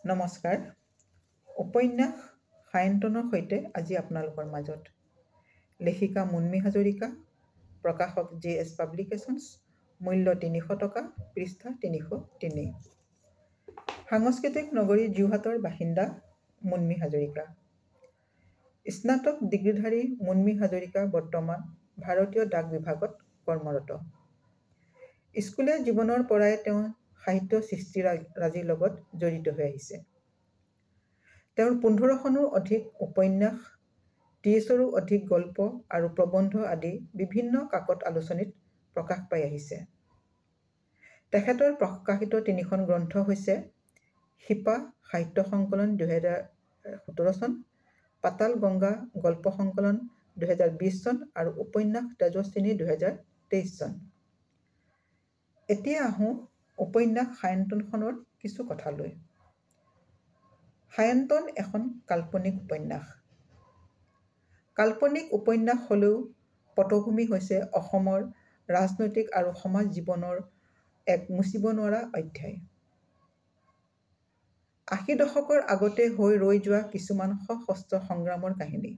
নমস্কাৰ। উপন্যাস সায়ন্তনৰ সৈতে আজি আপোনালোকৰ মাজত। লেখিকা মুনমী হাজৰিকা, প্ৰকাশক JS পাব্লিকেশ্যনছ, মূল্য ৩০০ টকা, পৃষ্ঠা ৩০৩। সাংস্কৃতিক নগৰী যোৰহাটৰ বাসিন্দা মুনমী হাজৰিকা। স্নাতক ডিগ্ৰীধাৰী মুনমী হাজৰিকা বৰ্তমান ভাৰতীয় ডাক বিভাগত কৰ্মৰত। স্কুলীয়া জীৱনৰ পৰাই তেওঁ সাহিত্য সৃষ্টিৰাজিৰ লগত জড়িত হৈ আহিছে। তেওঁৰ ১৫খনো অধিক উপন্যাস, ৩০ৰো অধিক গল্প আৰু প্ৰবন্ধ আদি বিভিন্ন কাকত আলোচনীত প্ৰকাশ পাই আহিছে। তেখেতৰ প্ৰকাশিত ৩খন গ্ৰন্থ হৈছে শিপা সাহিত্য সংকলন ২০১৭ চন, পাতাল গংগা গল্প সংকলন ২০২০ চন আৰু উপন্যাস তেজস্বিনী ২০২৩ চন। এতিয়া আহোঁ উপন্যাস সায়ন্তনখনৰ কিছু কথালৈ। সায়ন্তন এখন কাল্পনিক উপন্যাস। কাল্পনিক উপন্যাস হ'লেও পটভূমি হৈছে অসমৰ ৰাজনৈতিক আৰু সমাজ জীৱনৰ এক মুচিব নোৱাৰা অধ্যায়। ৮০ দশকৰ আগতে হৈ ৰৈ যোৱা কিছুমান সশস্ত্ৰ সংগ্ৰামৰ কাহিনী।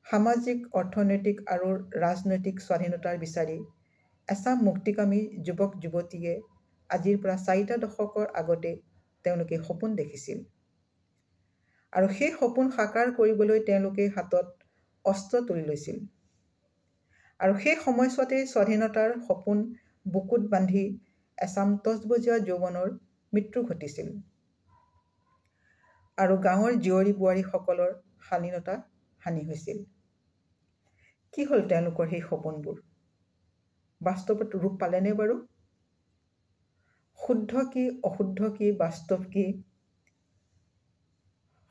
সামাজিক, অৰ্থনৈতিক আৰু ৰাজনৈতিক স্বাধীনতাৰ বিচাৰি এচাম মুক্তিকামী যুৱক যুৱতীয়ে আজিৰ পৰা ৪টা দশকৰ আগতে তেওঁলোকে সপোন দেখিছিল। আৰু সেই সপোন সাকাৰ কৰিবলৈ তেওঁলোকে হাতত অস্ত্ৰ তুলি লৈছিল। আৰু সেই সময়ছোৱাতেই স্বাধীনতাৰ সপোন বুকুত বান্ধি এচাম তজবজীয়া যৌৱনৰ মৃত্যু ঘটিছিল। আৰু গাঁৱৰ জীয়ৰী বোৱাৰীসকলৰ শালীনতা হানি হৈছিল। কি হ'ল তেওঁলোকৰ সেই সপোনবোৰ? বাস্তৱত ৰূপ পালেনে বাৰু? শুদ্ধ কি, অশুদ্ধ কি, বাস্তৱ কি,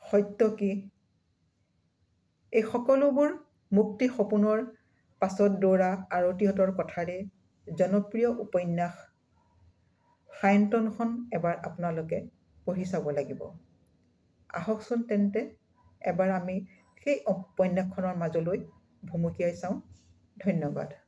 সত্য কি, এই সকলোবোৰ মুক্তি সপোনৰ পাছত দৌৰা আৰতিহঁতৰ কথাৰে জনপ্ৰিয় উপন্যাস সায়ন্তনখন এবাৰ আপোনালোকে পঢ়ি চাব লাগিব। আহকচোন তেন্তে এবাৰ আমি সেই উপন্যাসখনৰ মাজলৈ ভুমুকিয়াই চাওঁ। ধন্যবাদ।